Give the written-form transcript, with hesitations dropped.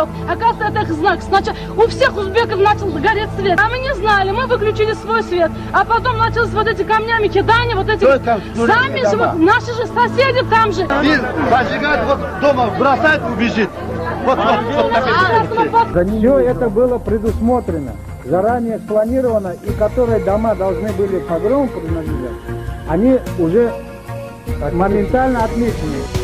горел. Оказывается, это их знак. Сначала у всех узбеков начал гореть свет. А мы не знали, мы выключили свой свет. А потом началось вот эти камнями кидания, вот эти... Сами же, вот, наши же соседи там же. Зажигает, вот дома бросает, убежит. Все это было предусмотрено, заранее спланировано, и которые дома должны были погрому принадлежать, они уже моментально отмечены.